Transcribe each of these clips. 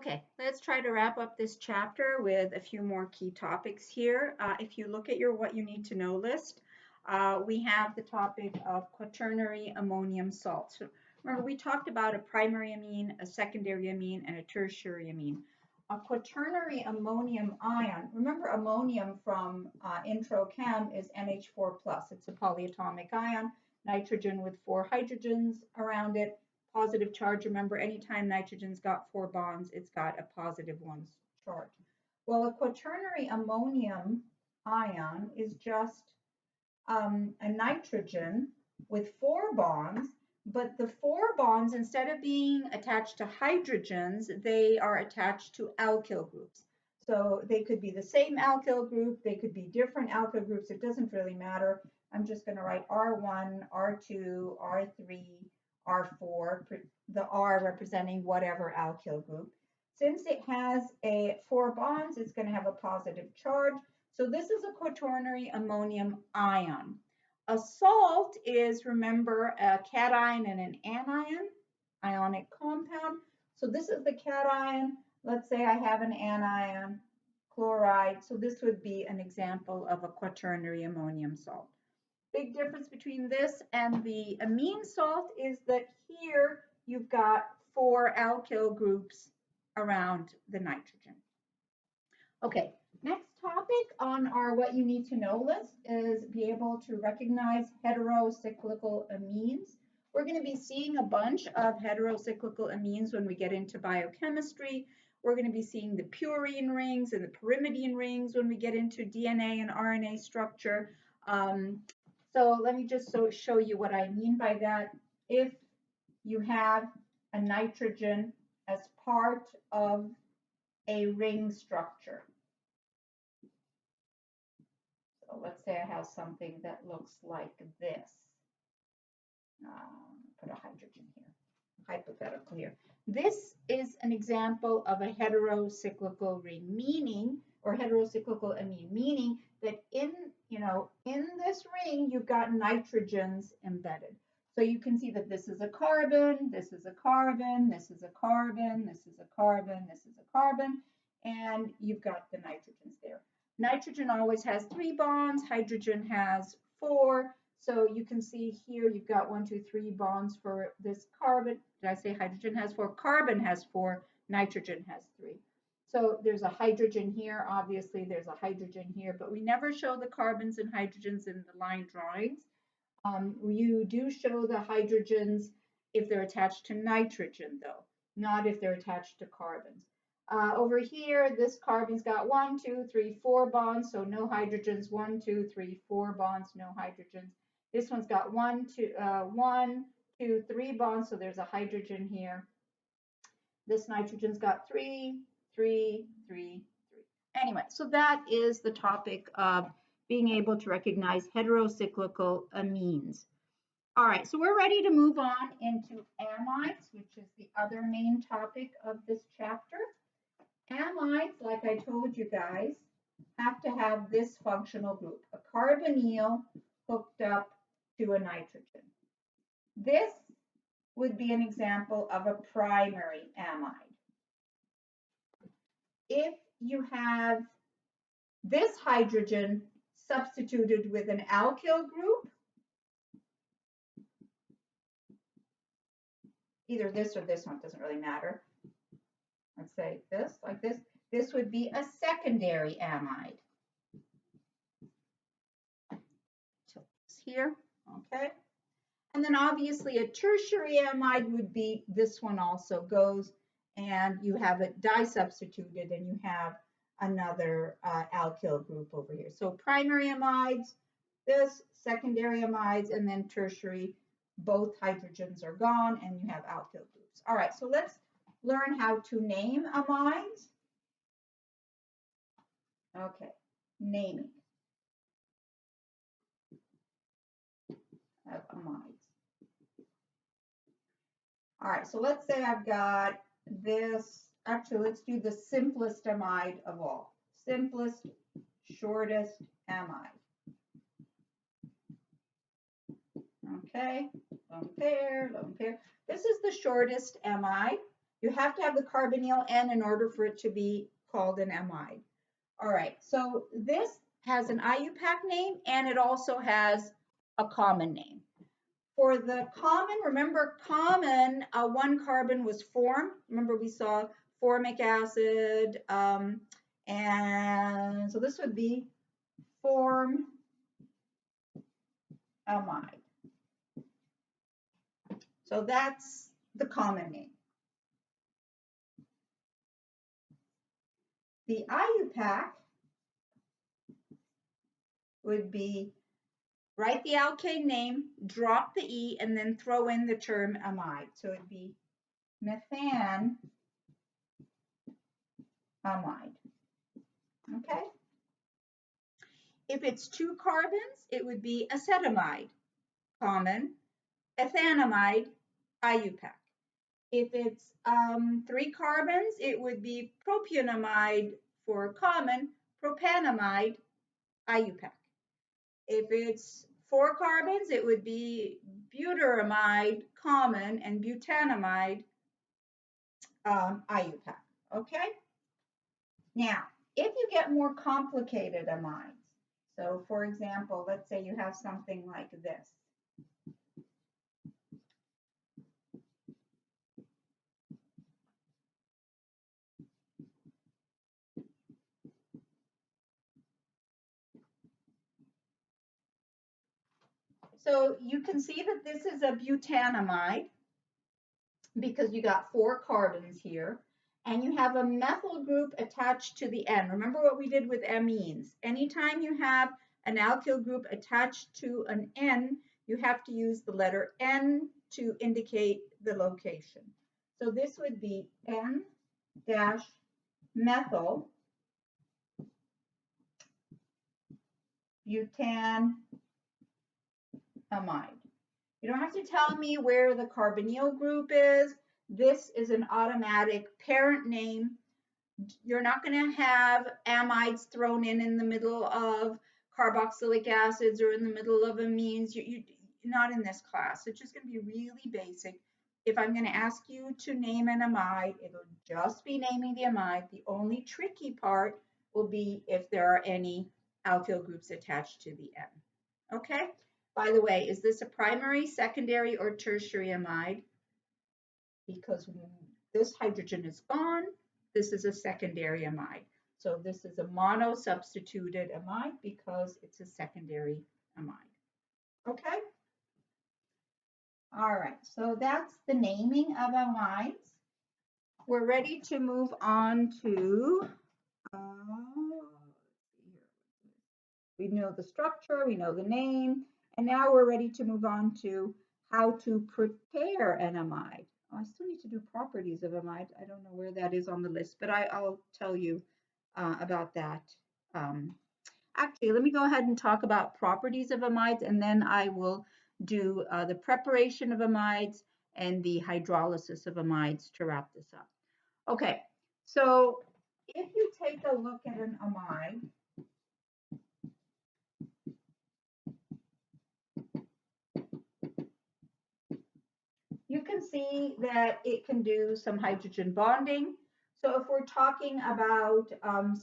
Okay, let's try to wrap up this chapter with a few more key topics here. If you look at your what you need to know list, we have the topic of quaternary ammonium salts. So remember, we talked about a primary amine, a secondary amine, and a tertiary amine. A quaternary ammonium ion, remember ammonium from intro chem is NH4+. It's a polyatomic ion, nitrogen with 4 hydrogens around it. Positive charge. Remember, anytime nitrogen's got 4 bonds, it's got a positive 1 charge. Well, a quaternary ammonium ion is just a nitrogen with 4 bonds, but the 4 bonds, instead of being attached to hydrogens, they are attached to alkyl groups. So they could be the same alkyl group, they could be different alkyl groups, it doesn't really matter. I'm just going to write R1, R2, R3, R4, the R representing whatever alkyl group. Since it has 4 bonds, it's going to have a positive charge. So this is a quaternary ammonium ion. A salt is, remember, a cation and an anion, ionic compound. So this is the cation. Let's say I have an anion, chloride. So this would be an example of a quaternary ammonium salt. Big difference between this and the amine salt is that here you've got 4 alkyl groups around the nitrogen. Okay, next topic on our what you need to know list is be able to recognize heterocyclical amines. We're going to be seeing a bunch of heterocyclical amines when we get into biochemistry. We're going to be seeing the purine rings and the pyrimidine rings when we get into DNA and RNA structure. So let me just show you what I mean by that. If you have a nitrogen as part of a ring structure. So let's say I have something that looks like this. Put a hydrogen here, hypothetical here. This is an example of a heterocyclical ring, meaning, or heterocyclical amine, meaning that in this ring, you've got nitrogens embedded. So you can see that this is a carbon, this is a carbon, this is a carbon, this is a carbon, this is a carbon, and you've got the nitrogens there. Nitrogen always has 3 bonds, hydrogen has 4. So you can see here you've got 1, 2, 3 bonds for this carbon. Did I say hydrogen has 4? Carbon has 4, nitrogen has 3. So there's a hydrogen here, obviously there's a hydrogen here, but we never show the carbons and hydrogens in the line drawings. You do show the hydrogens if they're attached to nitrogen though, not if they're attached to carbons. Over here, this carbon's got 1, 2, 3, 4 bonds, so no hydrogens, 1, 2, 3, 4 bonds, no hydrogens. This one's got 1, 2, 3 bonds, so there's a hydrogen here. This nitrogen's got 3, 3, 3, 3. Anyway, so that is the topic of being able to recognize heterocyclical amines. All right, so we're ready to move on into amides, which is the other main topic of this chapter. Amides, like I told you guys, have to have this functional group, a carbonyl hooked up to a nitrogen. This would be an example of a primary amide. If you have this hydrogen substituted with an alkyl group, either this or this one, doesn't really matter. Let's say this, like this. This would be a secondary amide. So it's here, okay. And then obviously a tertiary amide would be this one also goes, and you have it disubstituted and you have another alkyl group over here. So primary amides, this, secondary amides, and then tertiary, both hydrogens are gone and you have alkyl groups. All right, so let's learn how to name amides. Okay, naming of amides. All right, so let's say I've got this, actually let's do the simplest amide of all. Simplest, shortest amide. Okay, lone pair, lone pair. This is the shortest amide You have to have the carbonyl N in order for it to be called an amide. All right, so this has an IUPAC name and it also has a common name. For the common, remember common, one carbon was formed. Remember we saw formic acid, and so this would be formamide. So that's the common name. The IUPAC would be write the alkane name, drop the E, and then throw in the term amide. So it'd be methanamide. Okay? If it's 2 carbons, it would be acetamide, common, ethanamide, IUPAC. If it's 3 carbons, it would be propionamide for common, propanamide, IUPAC. If it's 4 carbons, it would be butyramide, common, and butanamide, IUPAC. Okay? Now, if you get more complicated amides, so for example, let's say you have something like this. So you can see that this is a butanamide because you got 4 carbons here, and you have a methyl group attached to the N. Remember what we did with amines. Anytime you have an alkyl group attached to an N, you have to use the letter N to indicate the location. So this would be N-methyl butanamide. You don't have to tell me where the carbonyl group is. This is an automatic parent name. You're not going to have amides thrown in the middle of carboxylic acids or in the middle of amines. You're not in this class. It's just going to be really basic. If I'm going to ask you to name an amide, it'll just be naming the amide. The only tricky part will be if there are any alkyl groups attached to the N. Okay? By the way, is this a primary, secondary, or tertiary amide? Because this hydrogen is gone, this is a secondary amide. So this is a mono-substituted amide because it's a secondary amide. Okay? All right, so that's the naming of amides. We're ready to move on to, we know the structure, we know the name, and now we're ready to move on to how to prepare an amide. Oh, I still need to do properties of amide. I don't know where that is on the list, but I'll tell you about that. Actually, let me go ahead and talk about properties of amides, and then I will do the preparation of amides and the hydrolysis of amides to wrap this up. Okay, so if you take a look at an amide, you can see that it can do some hydrogen bonding. So if we're talking about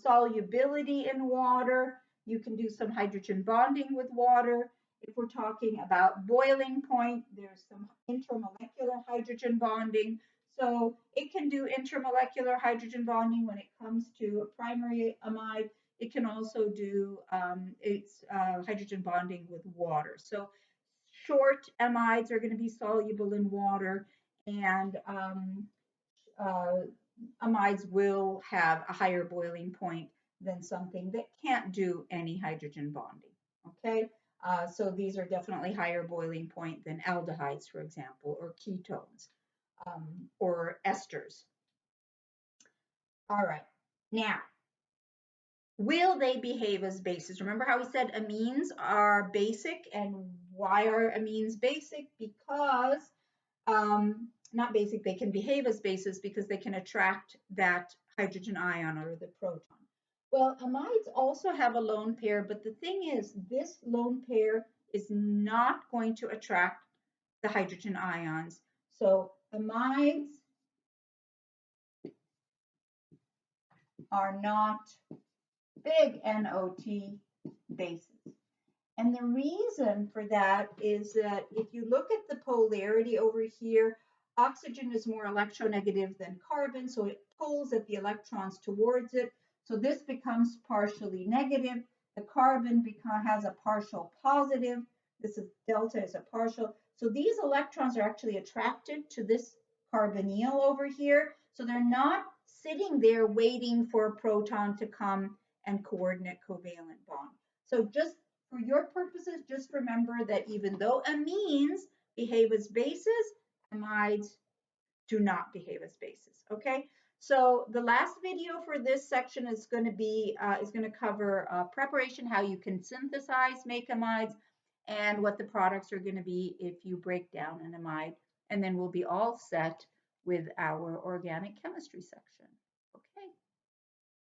solubility in water, you can do some hydrogen bonding with water. If we're talking about boiling point, there's some intermolecular hydrogen bonding. So it can do intermolecular hydrogen bonding when it comes to a primary amide. It can also do its hydrogen bonding with water. So short amides are going to be soluble in water, and amides will have a higher boiling point than something that can't do any hydrogen bonding. Okay, so these are definitely higher boiling point than aldehydes, for example, or ketones, or esters. All right, now, will they behave as bases? Remember how we said amines are basic, and why are amines basic? Because, not basic, they can behave as bases because they can attract that hydrogen ion or the proton. Well, amides also have a lone pair, but the thing is, this lone pair is not going to attract the hydrogen ions. So amides are not big NOT bases. And the reason for that is that if you look at the polarity over here, oxygen is more electronegative than carbon, so it pulls at the electrons towards it. So this becomes partially negative. The carbon has a partial positive. This is delta is a partial. So these electrons are actually attracted to this carbonyl over here. So they're not sitting there waiting for a proton to come and coordinate covalent bond. So just for your purposes, just remember that even though amines behave as bases, amides do not behave as bases. Okay. So the last video for this section is going to cover preparation, how you can synthesize, make amides, and what the products are going to be if you break down an amide. And then we'll be all set with our organic chemistry section.